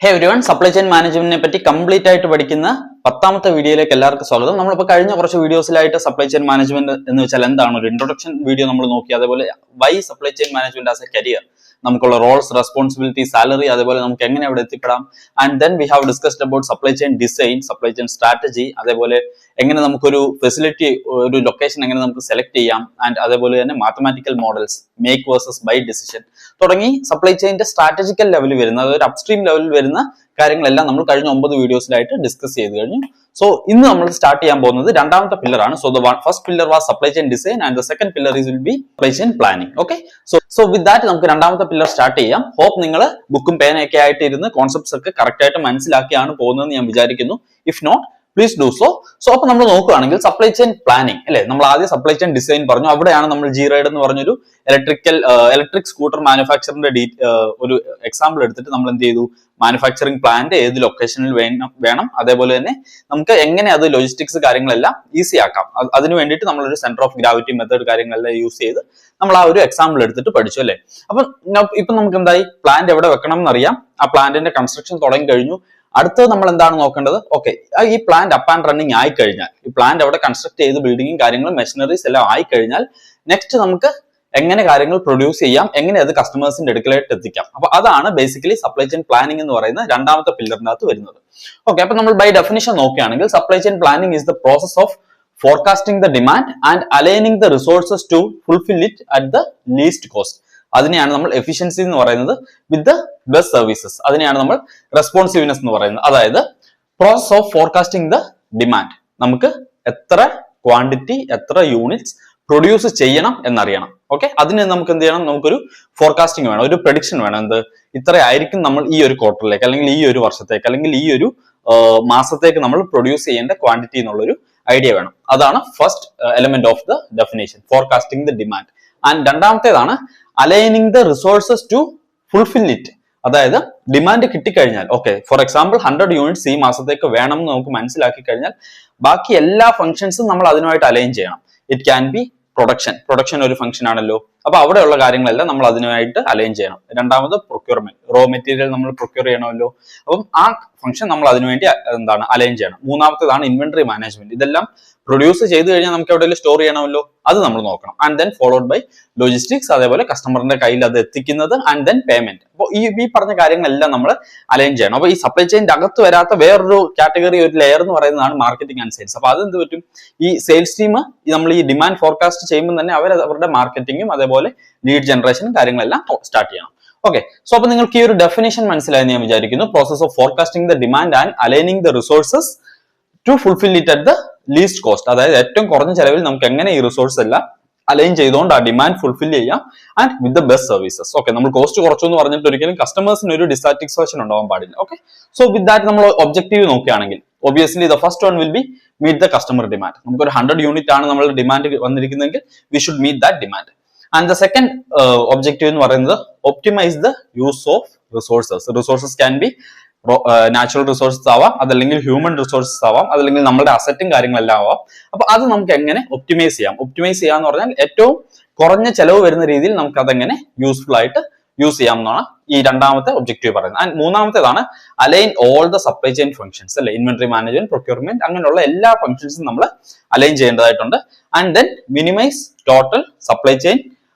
ഹേ everyone, supply chain മാനേജ്മെന്റിനെ പറ്റി complete ആയിട്ട് പഠിക്കുന്ന 10ാമത്തെ വീഡിയോയിലേക്ക് എല്ലാവർക്കും സ്വാഗതം. നമ്മളിപ്പോൾ കഴിഞ്ഞ കുറച്ച് വീഡിയോസിലായിട്ട് സപ്ലൈ ചെയിൻ മാനേജ്മെന്റ് എന്ന് വെച്ചാൽ എന്താണ് ഒരു ഇൻട്രൊഡക്ഷൻ വീഡിയോ നമ്മൾ നോക്കി. അതേപോലെ why supply chain management as a career, നമുക്കുള്ള റോൾസ്, റെസ്പോൺസിബിലിറ്റി, സാലറി, അതേപോലെ നമുക്ക് എങ്ങനെ അവിടെ എത്തിപ്പെടാം. And then we have discussed about supply chain design, supply chain strategy, അതേപോലെ എങ്ങനെ നമുക്കൊരു ഫെസിലിറ്റി, ഒരു ലൊക്കേഷൻ എങ്ങനെ നമുക്ക് സെലക്ട് ചെയ്യാം, ആൻഡ് അതേപോലെ തന്നെ mathematical models, make versus buy decision തുടങ്ങി സപ്ലൈ ചെയിന്റെ സ്ട്രാറ്റജിക്കൽ ലെവലിൽ വരുന്ന, അതൊരു അപ്സ്ട്രീം ലെവലിൽ വരുന്ന കാര്യങ്ങളെല്ലാം നമ്മൾ കഴിഞ്ഞ 9 വീഡിയോസിലായിട്ട് ഡിസ്കസ് ചെയ്ത് കഴിഞ്ഞു. സോ ഇന്ന് നമ്മൾ സ്റ്റാർട്ട് ചെയ്യാൻ പോകുന്നത് രണ്ടാമത്തെ പില്ലറാണ്. So the first pillar was supply chain design and the second pillar will be supply chain planning. Okay, so with that നമുക്ക് രണ്ടാമത്തെ പില്ലർ സ്റ്റാർട്ട് ചെയ്യാം. ഹോപ്പ് നിങ്ങൾ ബുക്കും പേനയൊക്കെ ആയിട്ട് ഇരുന്ന് കോൺസെപ്റ്റ്സ് ഒക്കെ കറക്റ്റ് ആയിട്ട് മനസ്സിലാക്കിയാണ് പോകുന്നതെന്ന് ഞാൻ വിചാരിക്കുന്നു. If not, please do so. അപ്പൊ നമ്മൾ നോക്കുകയാണെങ്കിൽ സപ്ലൈ ചെയിൻ പ്ലാനിംഗ് അല്ലെ, നമ്മൾ ആദ്യം സപ്ലൈ ചെയിൻ ഡിസൈൻ പറഞ്ഞു. അവിടെയാണ് നമ്മൾ G-Ride എന്ന് പറഞ്ഞൊരു ഇലക്ട്രിക് സ്കൂട്ടർ മാനുഫാക്ചറിന്റെ ഒരു എക്സാമ്പിൾ എടുത്തിട്ട് നമ്മൾ എന്ത് ചെയ്തു, മാനുഫാക്ചറിംഗ് പ്ലാന്റ് ഏത് ലൊക്കേഷനിൽ വേണം, അതേപോലെ തന്നെ നമുക്ക് എങ്ങനെ അത് ലോജിസ്റ്റിക്സ് കാര്യങ്ങളെല്ലാം ഈസി ആക്കാം, അതിന് വേണ്ടിയിട്ട് നമ്മളൊരു സെന്റർ ഓഫ് ഗ്രാവിറ്റി മെത്തേഡ് കാര്യങ്ങളെല്ലാം യൂസ് ചെയ്ത് നമ്മൾ ആ ഒരു എക്സാമ്പിൾ എടുത്തിട്ട് പഠിച്ചു അല്ലെ. ഇപ്പൊ നമുക്ക് എന്തായി, പ്ലാന്റ് എവിടെ വെക്കണം എന്നറിയാം, ആ പ്ലാന്റിന്റെ കൺസ്ട്രക്ഷൻ തുടങ്ങി കഴിഞ്ഞു. അടുത്തത് നമ്മൾ എന്താണ് നോക്കേണ്ടത്, ഓക്കെ, ഈ പ്ലാന്റ് അപ്പ് ആൻഡ് റണ്ണിങ് ആയി കഴിഞ്ഞാൽ, ഈ പ്ലാന്റ് അവിടെ കൺസ്ട്രക്ട് ചെയ്ത് ബിൽഡിങ്ങും കാര്യങ്ങളും മെഷീനറീസ് എല്ലാം ആയി കഴിഞ്ഞാൽ നെക്സ്റ്റ് നമുക്ക് എങ്ങനെ കാര്യങ്ങൾ പ്രൊഡ്യൂസ് ചെയ്യാം, എങ്ങനെ അത് കസ്റ്റമേഴ്സിന്റെ അടുക്കലായിട്ട് എത്തിക്കാം. അപ്പൊ അതാണ് ബേസിക്കലി സപ്ലൈ ചെയിൻ പ്ലാനിംഗ് എന്ന് പറയുന്ന രണ്ടാമത്തെ പില്ലറിനകത്ത് വരുന്നത്. ഓക്കെ, അപ്പൊ നമ്മൾ ബൈ ഡെഫിനിഷൻ നോക്കുകയാണെങ്കിൽ supply chain planning is the process of forecasting the demand and aligning the resources to fulfil it at the least cost. അതിനെയാണ് നമ്മൾ എഫിഷ്യൻസി എന്ന് പറയുന്നത്. വിത്ത് ദ ബെസ്റ്റ് സർവീസസ്, അതിനെയാണ് നമ്മൾ റെസ്പോൺസീവ്നെസ് എന്ന് പറയുന്നത്. അതായത് process of forecasting the demand, നമുക്ക് എത്ര ക്വാണ്ടിറ്റി, എത്ര യൂണിറ്റ്സ് പ്രൊഡ്യൂസ് ചെയ്യണം എന്നറിയണം. ഓക്കെ, അതിന് നമുക്ക് എന്ത് ചെയ്യണം, നമുക്കൊരു ഫോർകാസ്റ്റിംഗ് വേണം, ഒരു പ്രഡിക്ഷൻ വേണം. എന്ത്, ഇത്ര ആയിരിക്കും നമ്മൾ ഈ ഒരു ക്വാർട്ടറിലേക്ക്, അല്ലെങ്കിൽ ഈ ഒരു വർഷത്തേക്ക്, അല്ലെങ്കിൽ ഈ ഒരു മാസത്തേക്ക് നമ്മൾ പ്രൊഡ്യൂസ് ചെയ്യേണ്ട ക്വാണ്ടിറ്റി എന്നുള്ളൊരു ഐഡിയ വേണം. അതാണ് first element of the definition, forecasting the demand. And രണ്ടാമത്തേതാണ് aligning the resources to fulfil it. അതായത് ഡിമാൻഡ് കിട്ടിക്കഴിഞ്ഞാൽ, ഓക്കെ, ഫോർ എക്സാമ്പിൾ 100 യൂണിറ്റ്സ് ഈ മാസത്തേക്ക് വേണം എന്ന് നമുക്ക് മനസ്സിലാക്കി കഴിഞ്ഞാൽ ബാക്കി എല്ലാ ഫംഗ്ഷൻസും നമ്മൾ അതിനുമായിട്ട് അലൈൻ ചെയ്യണം. ഇറ്റ് ക്യാൻ ബി പ്രൊഡക്ഷൻ ഒരു ഫംഗ്ഷൻ ആണല്ലോ, അപ്പൊ അവിടെയുള്ള കാര്യങ്ങളെല്ലാം നമ്മൾ അതിനുമായിട്ട് അലൈൻ ചെയ്യണം. രണ്ടാമത് പ്രൊക്യൂർമെന്റ്, റോ മെറ്റീരിയൽ നമ്മൾ പ്രൊക്യൂർ ചെയ്യണമല്ലോ, അപ്പം ആ ഫംഗ്ഷൻ നമ്മൾ അതിനുവേണ്ടി എന്താണ് അലൈൻ ചെയ്യണം. മൂന്നാമത്തേതാണ് ഇൻവെന്ററി മാനേജ്മെന്റ്, ഇതെല്ലാം പ്രൊഡ്യൂസ് ചെയ്ത് കഴിഞ്ഞാൽ നമുക്ക് എവിടെയെങ്കിലും സ്റ്റോർ ചെയ്യണമല്ലോ, അത് നമ്മൾ നോക്കണം. And then followed by logistics, അതേപോലെ കസ്റ്റമറിന്റെ കയ്യിൽ അത് എത്തിക്കുന്നത്, ആൻഡ് ദെൻ പേയ്മെന്റ്. അപ്പോൾ ഈ പറഞ്ഞ കാര്യങ്ങളെല്ലാം നമ്മൾ അലൈൻ ചെയ്യണം. അപ്പൊ ഈ സപ്ലൈ ചെയിന്റെ അകത്ത് വരാത്ത വേറൊരു കാറ്റഗറി, ഒരു ലെയർ എന്ന് പറയുന്നതാണ് മാർക്കറ്റിംഗ് ആൻഡ് സെയിൽസ്. അപ്പൊ അതെന്ത് പറ്റും, ഈ സെയിൽസ് ടീം നമ്മൾ ഈ ഡിമാൻഡ് ഫോർകാസ്റ്റ് ചെയ്യുമ്പോൾ തന്നെ അവരുടെ മാർക്കറ്റിംഗും അതേപോലെ ലീഡ് ജനറേഷനും കാര്യങ്ങളെല്ലാം സ്റ്റാർട്ട് ചെയ്യണം. ഓക്കെ, സോ അപ്പൊ നിങ്ങൾക്ക് ഈ ഒരു ഡെഫിനേഷൻ മനസ്സിലായെന്ന് ഞാൻ വിചാരിക്കുന്നു. Process of forecasting the demand and aligning the resources to fulfil it at the least cost. അതായത് ഏറ്റവും കുറഞ്ഞ ചെലവിൽ നമുക്ക് എങ്ങനെ ഈ റിസോഴ്സ് എല്ലാം അലൈൻ ചെയ്തുകൊണ്ട് ആ ഡിമാൻഡ് ഫുൾഫിൽ ചെയ്യാം, and with the best services. Okay, നമ്മൾ കോസ്റ്റ് കുറച്ചു എന്ന് പറഞ്ഞിട്ട് ഒരിക്കലും കസ്റ്റമേഴ്സിന് ഒരു ഡിസാറ്റിസ്ഫാക്ഷൻ ഉണ്ടാവാൻ പാടില്ല. ഓക്കെ, സോ വിത്ത് ദാറ്റ് നമ്മൾ ഒബ്ജക്റ്റീവ് നോക്കുകയാണെങ്കിൽ obviously the first one will be meet the customer demand. നമുക്കൊരു 100 യൂണിറ്റ് ആണ് നമ്മളുടെ ഡിമാൻഡ് വന്നിരിക്കുന്നതെങ്കിൽ we should meet that demand. And the second objective എന്ന് പറയുന്നത് optimise the use of resources. Resources can be natural resources ആവാം, അതല്ലെങ്കിൽ human resources ആവാം, അതല്ലെങ്കിൽ നമ്മുടെ അസറ്റും കാര്യങ്ങളെല്ലാം ആവാം. അപ്പൊ അത് നമുക്ക് എങ്ങനെ ഒപ്റ്റിമൈസ് ചെയ്യാം. ഒപ്റ്റിമൈസ് ചെയ്യാന്ന് പറഞ്ഞാൽ ഏറ്റവും കുറഞ്ഞ ചെലവ് വരുന്ന രീതിയിൽ നമുക്ക് അതെങ്ങനെ യൂസ്ഫുൾ ആയിട്ട് യൂസ് ചെയ്യാം എന്നാണ് ഈ രണ്ടാമത്തെ ഒബ്ജക്റ്റീവ് പറയുന്നത്. ആൻഡ് മൂന്നാമത്തേതാണ് align all the supply chain functions അല്ലെ, ഇൻവെന്ററി മാനേജ്മെന്റ്, പ്രൊക്യൂർമെന്റ്, അങ്ങനെയുള്ള എല്ലാ ഫംഗ്ഷൻസും നമ്മൾ അലൈൻ ചെയ്യേണ്ടതായിട്ടുണ്ട്. And then minimise total supply chain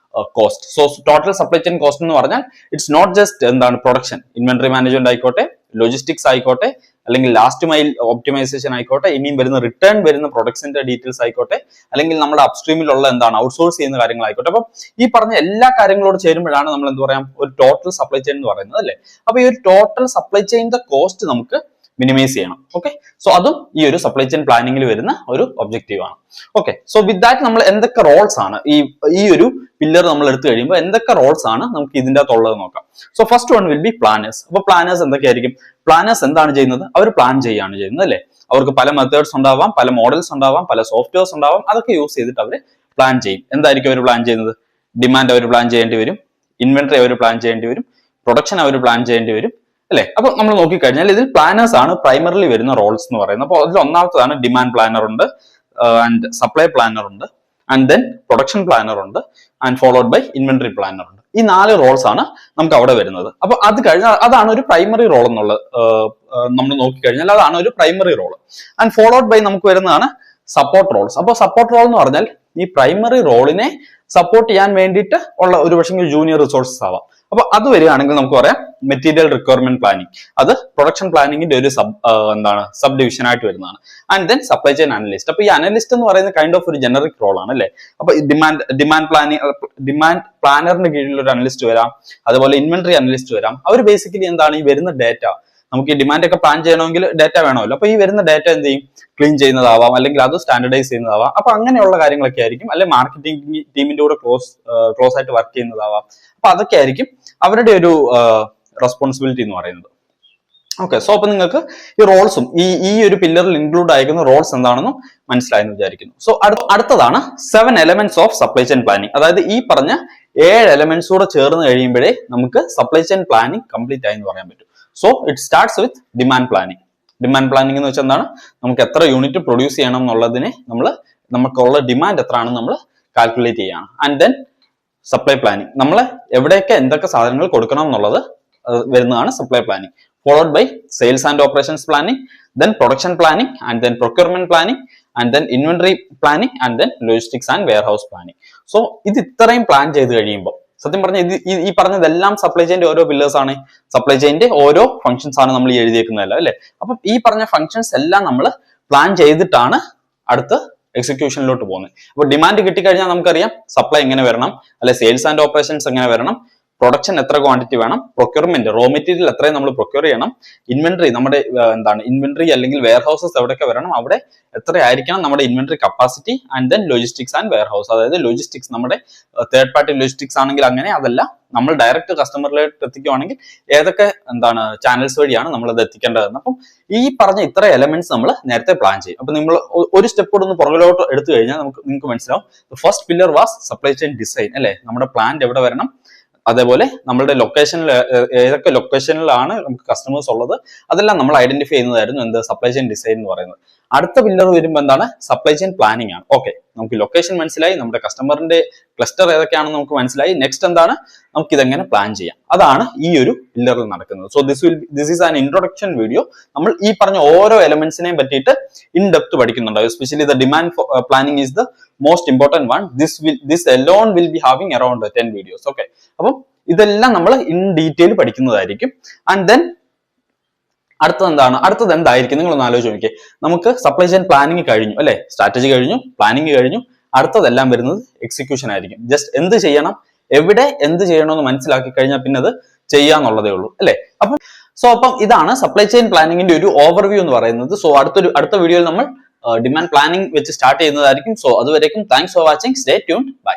cost. So total supply chain cost എന്ന് പറഞ്ഞാൽ ഇറ്റ്സ് നോട്ട് ജസ്റ്റ് എന്താണ് പ്രൊഡക്ഷൻ, ഇൻവെന്ററി മാനേജ്മെന്റ് ആയിക്കോട്ടെ, ലോജിസ്റ്റിക്സ് ആയിക്കോട്ടെ, അല്ലെങ്കിൽ ലാസ്റ്റ് മൈൽ ഒപ്റ്റിമൈസേഷൻ ആയിക്കോട്ടെ, ഇനിയും വരുന്ന റിട്ടേൺ വരുന്ന പ്രൊഡക്ട്സിന്റെ ഡീറ്റെയിൽസ് ആയിക്കോട്ടെ, അല്ലെങ്കിൽ നമ്മുടെ അപ്സ്ട്രീമിലുള്ള എന്താണ് ഔട്ട്സോഴ്സ് ചെയ്യുന്ന കാര്യങ്ങളായിക്കോട്ടെ. അപ്പം ഈ പറഞ്ഞ എല്ലാ കാര്യങ്ങളോട് ചേരുമ്പോഴാണ് നമ്മൾ എന്ത് പറയാം, ഒരു ടോട്ടൽ സപ്ലൈ ചെയിൻ എന്ന് പറയുന്നത് അല്ലേ. അപ്പൊ ഈ ഒരു ടോട്ടൽ സപ്ലൈ ചെയിൻ്റെ കോസ്റ്റ് നമുക്ക് മിനിമൈസ് ചെയ്യണം. ഓക്കെ, സോ അതും ഈ ഒരു സപ്ലൈ ചെയിൻ പ്ലാനിങ്ങിൽ വരുന്ന ഒരു ഒബ്ജക്റ്റീവ് ആണ്. ഓക്കെ, സോ വിത്ത് ദാറ്റ് നമ്മൾ എന്തൊക്കെ റോൾസ് ആണ് ഈ ഒരു പില്ലർ നമ്മൾ എടുത്തു കഴിയുമ്പോൾ എന്തൊക്കെ റോൾസ് ആണ് നമുക്ക് ഇതിൻ്റെ അകത്തുള്ളത് നോക്കാം. So first one will B planners. അപ്പൊ പ്ലാനേഴ്സ് എന്തൊക്കെയായിരിക്കും? പ്ലാനേഴ്സ് എന്താണ് ചെയ്യുന്നത്, അവർ പ്ലാൻ ചെയ്യാണ് ചെയ്യുന്നത് അല്ലേ. അവർക്ക് പല മെത്തേഡ്സ് ഉണ്ടാവാം, പല മോഡൽസ് ഉണ്ടാവാം, പല സോഫ്റ്റ്വെയർസ് ഉണ്ടാവാം, അതൊക്കെ യൂസ് ചെയ്തിട്ട് അവർ പ്ലാൻ ചെയ്യും. എന്തായിരിക്കും അവർ പ്ലാൻ ചെയ്യുന്നത്? ഡിമാൻഡ് അവർ പ്ലാൻ ചെയ്യേണ്ടി വരും, ഇൻവെന്ററി അവർ പ്ലാൻ ചെയ്യേണ്ടി വരും, പ്രൊഡക്ഷൻ അവർ പ്ലാൻ ചെയ്യേണ്ടി വരും അല്ലെ. അപ്പൊ നമ്മൾ നോക്കിക്കഴിഞ്ഞാൽ ഇതിൽ പ്ലാനേഴ്സ് ആണ് പ്രൈമറിലി വരുന്ന റോൾസ് എന്ന് പറയുന്നത്. അപ്പോൾ അതിൽ ഒന്നാമത്തതാണ് ഡിമാൻഡ് പ്ലാനർ ഉണ്ട്, ആൻഡ് സപ്ലൈ പ്ലാനർ ഉണ്ട്, ആൻഡ് ദെൻ പ്രൊഡക്ഷൻ പ്ലാനർ ഉണ്ട്, and followed by inventory planner ഉണ്ട്. ഈ 4 റോൾസ് ആണ് നമുക്ക് അവിടെ വരുന്നത്. അപ്പൊ അത് കഴിഞ്ഞാൽ അതാണ് ഒരു പ്രൈമറി റോൾ എന്നുള്ളത്. നമ്മൾ നോക്കിക്കഴിഞ്ഞാൽ അതാണ് ഒരു primary role. And followed by നമുക്ക് വരുന്നതാണ് സപ്പോർട്ട് റോൾസ്. അപ്പോൾ സപ്പോർട്ട് റോൾ എന്ന് പറഞ്ഞാൽ ഈ പ്രൈമറി റോളിനെ സപ്പോർട്ട് ചെയ്യാൻ വേണ്ടിയിട്ട് ഉള്ള ഒരു പക്ഷേ ജൂനിയർ റിസോഴ്സസ് ആവാം. അപ്പൊ അത് വരികയാണെങ്കിൽ നമുക്ക് പറയാം മെറ്റീരിയൽ റിക്വയർമെന്റ് പ്ലാനിങ്. അത് പ്രൊഡക്ഷൻ പ്ലാനിങ്ങിന്റെ ഒരു സബ് ഡിവിഷൻ ആയിട്ട് വരുന്നതാണ്. And then supply chain analyst. അപ്പൊ ഈ അനലിസ്റ്റ് എന്ന് പറയുന്നത് കൈൻഡ് ഓഫ് ഒരു ജനറിക് റോൾ ആണ് അല്ലെ. അപ്പൊ ഡിമാൻഡ് പ്ലാനറിന്റെ കീഴിൽ ഒരു അനലിസ്റ്റ് വരാം, അതുപോലെ ഇൻവെന്ററി അനലിസ്റ്റ് വരാം. അവർ ബേസിക്കലി എന്താണ് ഈ വരുന്ന ഡേറ്റ, നമുക്ക് ഈ ഡിമാൻഡ് ഒക്കെ പ്ലാൻ ചെയ്യണമെങ്കിൽ ഡേറ്റ വേണമല്ലോ. അപ്പൊ ഈ വരുന്ന ഡേറ്റ എന്ത് ചെയ്യും, ക്ലീൻ ചെയ്യുന്നതാവാം, അല്ലെങ്കിൽ അത് സ്റ്റാൻഡർഡൈസ് ചെയ്യുന്നതാവാം. അപ്പൊ അങ്ങനെയുള്ള കാര്യങ്ങളൊക്കെ ആയിരിക്കും. അല്ലെങ്കിൽ മാർക്കറ്റിംഗ് ടീമിന്റെ കൂടെ ക്ലോസ് ആയിട്ട് വർക്ക് ചെയ്യുന്നതാവാം. അപ്പൊ അതൊക്കെ ആയിരിക്കും അവരുടെ ഒരു റെസ്പോൺസിബിലിറ്റി എന്ന് പറയുന്നത്. ഓക്കെ, സോ അപ്പൊ നിങ്ങൾക്ക് ഈ റോൾസും ഈ ഒരു പില്ലറിൽ ഇൻക്ലൂഡ് ആയിരിക്കുന്ന റോൾസ് എന്താണെന്നും മനസ്സിലായെന്ന് വിചാരിക്കുന്നു. സോ അടുത്തതാണ് 7 elements of supply chain planning. അതായത് ഈ പറഞ്ഞ 7 എലമെന്റ്സ് കൂടെ ചേർന്ന് കഴിയുമ്പോഴേ നമുക്ക് സപ്ലൈ ചെയിൻ പ്ലാനിങ് കംപ്ലീറ്റ് ആയി എന്ന് പറയാൻ പറ്റും. So it starts with demand planning. Demand planning എന്ന് വെച്ചാൽ എന്താണ്, നമുക്ക് എത്ര യൂണിറ്റ് പ്രൊഡ്യൂസ് ചെയ്യണം എന്നുള്ളതിനെ നമുക്കുള്ള ഡിമാൻഡ് എത്ര ആണെന്ന് നമ്മൾ കാൽക്കുലേറ്റ് ചെയ്യണം. ആൻഡ് ദെൻ സപ്ലൈ പ്ലാനിങ്, നമ്മൾ എവിടെയൊക്കെ എന്തൊക്കെ സാധനങ്ങൾ കൊടുക്കണം എന്നുള്ളത് വരുന്നതാണ് supply planning. Followed by sales and operations planning, then production planning, and then procurement planning, and then inventory planning, and then logistics and warehouse planning. So ഇത് ഇത്രയും plan ചെയ്ത് കഴിയുമ്പോൾ സത്യം പറഞ്ഞ ഈ പറഞ്ഞതെല്ലാം സപ്ലൈ ചെയിന്റെ ഓരോ പില്ലേഴ്സ് ആണ്, സപ്ലൈ ചെയിന്റെ ഓരോ ഫംഗ്ഷൻസ് ആണ് നമ്മൾ ഈ എഴുതിയേക്കുന്നതല്ല അല്ലെ. അപ്പൊ ഈ പറഞ്ഞ ഫംഗ്ഷൻസ് എല്ലാം നമ്മൾ പ്ലാൻ ചെയ്തിട്ടാണ് അടുത്ത എക്സിക്യൂഷനിലോട്ട് പോകുന്നത്. അപ്പൊ ഡിമാൻഡ് കിട്ടിക്കഴിഞ്ഞാൽ നമുക്കറിയാം സപ്ലൈ എങ്ങനെ വരണം, അല്ലെ സെയിൽസ് ആൻഡ് ഓപ്പറേഷൻസ് എങ്ങനെ വരണം, പ്രൊഡക്ഷൻ എത്ര ക്വാണ്ടിറ്റി വേണം, പ്രൊക്യൂർമെന്റ് റോ മെറ്റീരിയൽ എത്രയും നമ്മൾ പ്രൊക്യൂർ ചെയ്യണം, ഇൻവെന്ററി നമ്മുടെ ഇൻവെന്ററി അല്ലെങ്കിൽ വെയർ ഹൗസസ് എവിടെയൊക്കെ വരണം, അവിടെ എത്രയായിരിക്കണം നമ്മുടെ inventory capacity, and then logistics and warehouse. അതായത് ലോജിസ്റ്റിക്സ് നമ്മുടെ തേർഡ് പാർട്ടി ലോജിസ്റ്റിക്സ് ആണെങ്കിൽ അങ്ങനെ, അതല്ല നമ്മൾ ഡയറക്റ്റ് കസ്റ്റമറിലേക്ക് എത്തിക്കുകയാണെങ്കിൽ ഏതൊക്കെ ചാനൽസ് വഴിയാണ് നമ്മൾ അത് എത്തിക്കേണ്ടതെന്ന്. അപ്പം ഈ പറഞ്ഞ ഇത്ര എലമെന്റ്സ് നമ്മൾ നേരത്തെ പ്ലാൻ ചെയ്യും. അപ്പൊ നമ്മൾ ഒരു സ്റ്റെപ്പ് കൂടെ ഒന്ന് പുറകിലോട്ട് എടുത്തു കഴിഞ്ഞാൽ നിങ്ങൾക്ക് മനസ്സിലാവും. First pillar was supply chain design അല്ലെ. നമ്മുടെ പ്ലാന്റ് എവിടെ വരണം, അതേപോലെ നമ്മളുടെ ലൊക്കേഷനിൽ ഏതൊക്കെ ലൊക്കേഷനിലാണ് നമുക്ക് കസ്റ്റമേഴ്സ് ഉള്ളത്, അതെല്ലാം നമ്മൾ ഐഡന്റിഫൈ ചെയ്യുന്നതായിരുന്നു സപ്ലൈ ചെയിൻ ഡിസൈൻ എന്ന് പറയുന്നത്. അടുത്ത പില്ലർ വരുമ്പോൾ എന്താണ്, സപ്ലൈ ചെയിൻ പ്ലാനിങ് ആണ്. ഓക്കെ, നമുക്ക് ലൊക്കേഷൻ മനസ്സിലായി, നമ്മുടെ കസ്റ്റമറിന്റെ ക്ലസ്റ്റർ ഏതൊക്കെയാണെന്ന് നമുക്ക് മനസ്സിലായി. നെക്സ്റ്റ് എന്താണ്, നമുക്ക് ഇതെങ്ങനെ പ്ലാൻ ചെയ്യാം, അതാണ് ഈ ഒരു പില്ലറിൽ നടക്കുന്നത്. So this is an introduction video. നമ്മൾ ഈ പറഞ്ഞ ഓരോ എലമെന്റ്സിനെയും പറ്റിയിട്ട് ഇൻ ഡെപ്ത് പഠിക്കുന്നുണ്ടാവും. Especially the demand planning is the most important one. This alone will be having around 10 videos. Okay, അപ്പം ഇതെല്ലാം നമ്മൾ ഇൻ ഡീറ്റെയിൽ പഠിക്കുന്നതായിരിക്കും. ആൻഡ് ദെൻ അടുത്തത് എന്തായിരിക്കും നിങ്ങൾ ഒന്ന് ആലോചിച്ച് നോക്കിയേ. നമുക്ക് സപ്ലൈ ചെയിൻ പ്ലാനിങ് കഴിഞ്ഞു അല്ലെ, സ്ട്രാറ്റജി കഴിഞ്ഞു, പ്ലാനിങ് കഴിഞ്ഞു. അടുത്തതെല്ലാം വരുന്നത് എക്സിക്യൂഷൻ ആയിരിക്കും. ജസ്റ്റ് എന്ത് ചെയ്യണം, എവിടെ എന്ത് ചെയ്യണമെന്ന് മനസ്സിലാക്കി കഴിഞ്ഞാൽ പിന്നെ അത് ചെയ്യാന്നുള്ളതേ ഉള്ളൂ അല്ലെ. അപ്പം ഇതാണ് സപ്ലൈ ചെയിൻ പ്ലാനിങ്ങിന്റെ ഒരു ഓവർവ്യൂ എന്ന് പറയുന്നത്. സോ അടുത്ത വീഡിയോയിൽ നമ്മൾ ഡിമാൻഡ് പ്ലാനിങ് വെച്ച് സ്റ്റാർട്ട് ചെയ്യുന്നതായിരിക്കും. സോ അതുവരേക്കും thanks for watching. Stay tuned. By.